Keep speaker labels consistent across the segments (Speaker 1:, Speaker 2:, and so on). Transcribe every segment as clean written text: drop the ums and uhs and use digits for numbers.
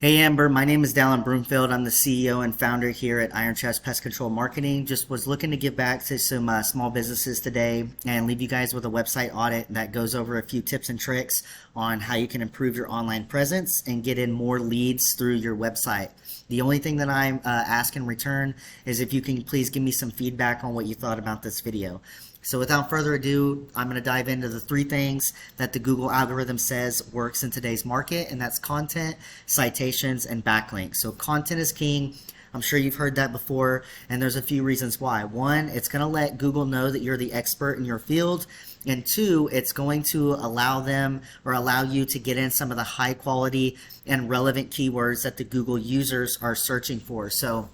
Speaker 1: Hey Amber, my name is Dallin Broomfield. I'm the CEO and founder here at Iron Chest Pest Control Marketing. Just was looking to give back to some small businesses today and leave you guys with a website audit that goes over a few tips and tricks on how you can improve your online presence and get in more leads through your website. The only thing that I ask in return is if you can please give me some feedback on what you thought about this video. So without further ado, I'm going to dive into the three things that the Google algorithm says works in today's market, and that's content, citations, and backlinks. So content is king. I'm sure you've heard that before, and there's a few reasons why. One, it's going to let Google know that you're the expert in your field. And two, it's going to allow them or allow you to get in some of the high quality and relevant keywords that the Google users are searching for. So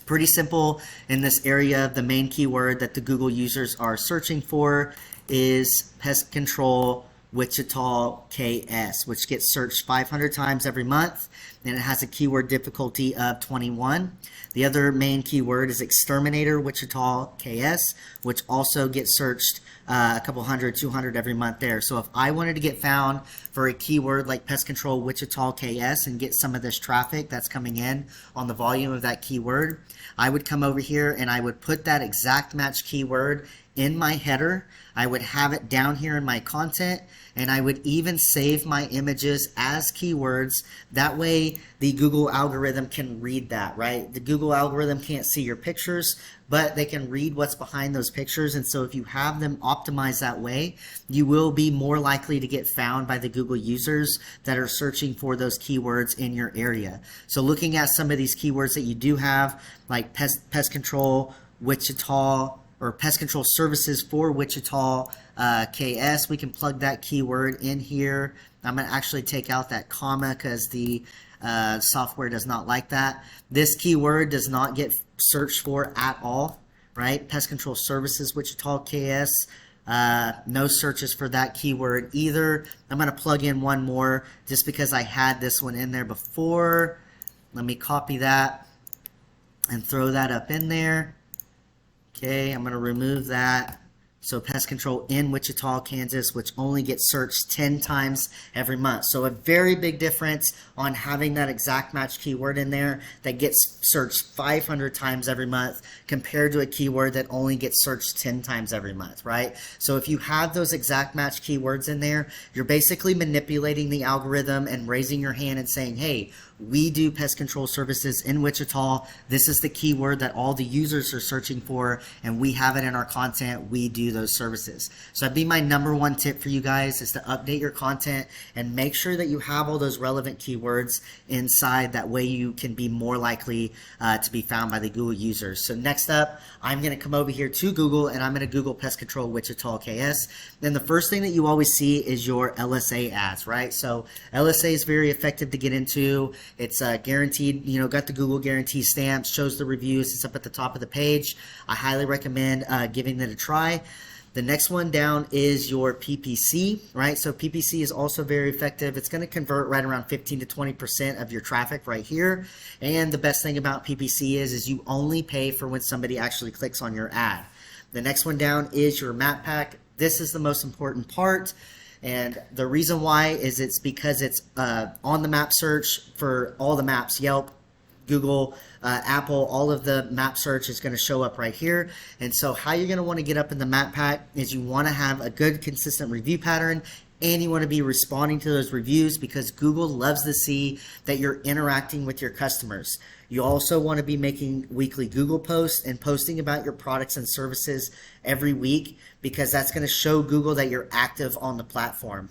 Speaker 1: pretty simple in this area. The main keyword that the Google users are searching for is pest control Wichita KS, which gets searched 500 times every month, and it has a keyword difficulty of 21. The other main keyword is exterminator Wichita KS, which also gets searched a couple hundred, 200 every month there. So if I wanted to get found for a keyword like pest control Wichita KS and get some of this traffic that's coming in on the volume of that keyword, I would come over here and I would put that exact match keyword in my header. I would have it down here in my content, and I would even save my images as keywords. That way the Google algorithm can read that, right? The Google algorithm can't see your pictures, but they can read what's behind those pictures. And so if you have them optimized that way, you will be more likely to get found by the Google users that are searching for those keywords in your area. So looking at some of these keywords that you do have, like pest control Wichita, or pest control services for Wichita KS, we can plug that keyword in here. I'm going to actually take out that comma because the software does not like that. This keyword does not get searched for at all, right? Pest control services Wichita KS. No searches for that keyword either. I'm going to plug in one more just because I had this one in there before. Let me copy that and throw that up in there. Okay, I'm going to remove that. So pest control in Wichita, Kansas, which only gets searched 10 times every month. So a very big difference on having that exact match keyword in there that gets searched 500 times every month compared to a keyword that only gets searched 10 times every month, right? So if you have those exact match keywords in there, you're basically manipulating the algorithm and raising your hand and saying, hey, we do pest control services in Wichita. This is the keyword that all the users are searching for, and we have it in our content. We do those services. So that'd be my number one tip for you guys, is to update your content and make sure that you have all those relevant keywords inside. That way you can be more likely to be found by the Google users. So next up, I'm going to come over here to Google and I'm going to Google pest control Wichita KS. Then the first thing that you always see is your LSA ads, right? So LSA is very effective to get into. It's guaranteed, got the Google guarantee stamps, shows the reviews. It's up at the top of the page. I highly recommend giving it a try. The next one down is your PPC, right? So PPC is also very effective. It's going to convert right around 15 to 20% of your traffic right here. And the best thing about PPC is you only pay for when somebody actually clicks on your ad. The next one down is your map pack. This is the most important part. And the reason why is it's because it's on the map search for all the maps, Yelp, Google, Apple, all of the map search is going to show up right here. And so how you're going to want to get up in the map pack is you want to have a good consistent review pattern, and you want to be responding to those reviews because Google loves to see that you're interacting with your customers. You also want to be making weekly Google posts and posting about your products and services every week because that's going to show Google that you're active on the platform.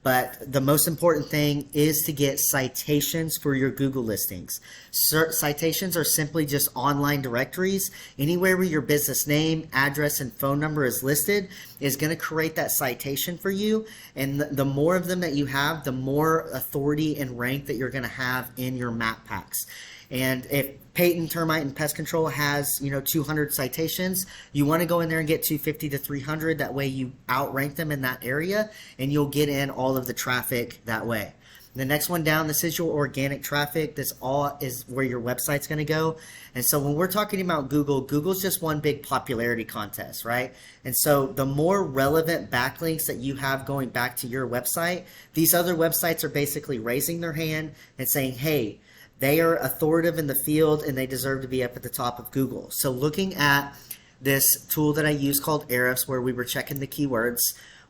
Speaker 1: But the most important thing is to get citations for your Google listings. Citations are simply just online directories. Anywhere where your business name, address, and phone number is listed is going to create that citation for you. And the more of them that you have, the more authority and rank that you're going to have in your map packs. And if Peyton Termite and Pest Control has 200 citations, you want to go in there and get 250 to 300. That way you outrank them in that area, and you'll get in all of the traffic that way. The next one down, this is your organic traffic. This all is where your website's going to go. And so when we're talking about Google, Google's just one big popularity contest, right? And so the more relevant backlinks that you have going back to your website, these other websites are basically raising their hand and saying, hey, they are authoritative in the field and they deserve to be up at the top of Google. So looking at this tool that I use called Ahrefs, where we were checking the keywords,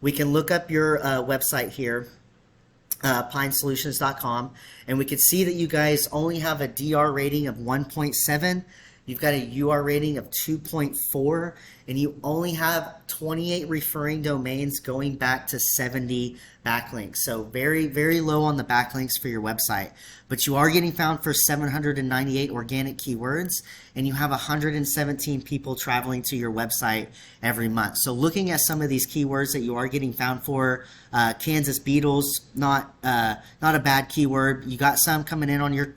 Speaker 1: we can look up your website here, pinesolutions.com, and we can see that you guys only have a DR rating of 1.7. You've got a UR rating of 2.4, and you only have 28 referring domains going back to 70 backlinks. So very, very low on the backlinks for your website. But you are getting found for 798 organic keywords, and you have 117 people traveling to your website every month. So looking at some of these keywords that you are getting found for, Kansas beetles, not a bad keyword. You got some coming in on your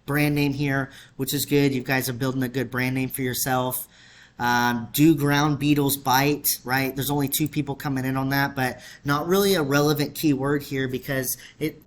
Speaker 1: brand name here, which is good. You guys are building a good brand name for yourself. Do ground beetles bite, right? There's only 2 people coming in on that, but not really a relevant keyword here because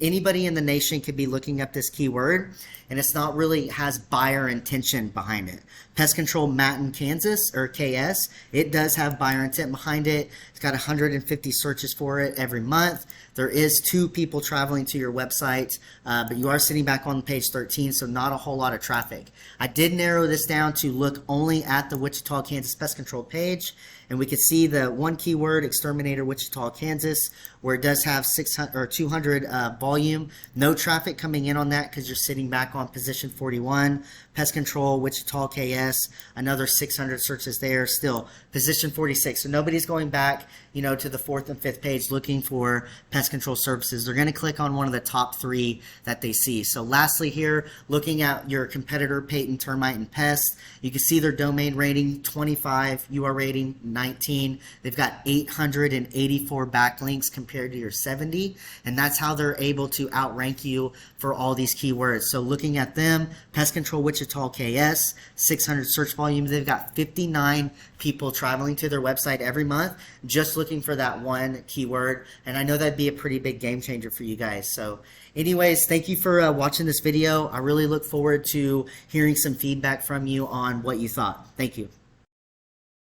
Speaker 1: anybody in the nation could be looking up this keyword, and it's not really has buyer intention behind it. Pest Control Matin, Kansas, or KS, it does have buyer intent behind it. It's got 150 searches for it every month. There is 2 people traveling to your website, but you are sitting back on page 13, so not a whole lot of traffic. I did narrow this down to look only at the Wichita, Kansas Pest Control page, and we could see the one keyword, Exterminator Wichita, Kansas, where it does have 600 or 200 volume. No traffic coming in on that because you're sitting back on position 41. Pest Control Wichita, KS, another 600 searches there. Still position 46. So nobody's going back, to the 4th and 5th page looking for pest control services. They're going to click on one of the top 3 that they see. So lastly here, looking at your competitor, Peyton Termite and Pest, you can see their domain rating 25, UR rating 19. They've got 884 backlinks compared to your 70, and that's how they're able to outrank you for all these keywords. So looking at them, Pest Control Wichita, KS, 600 search volume. They've got 59 people traveling to their website every month just looking for that one keyword, and I know that'd be a pretty big game changer for you guys. So anyways, thank you for watching this video. I really look forward to hearing some feedback from you on what you thought. Thank you.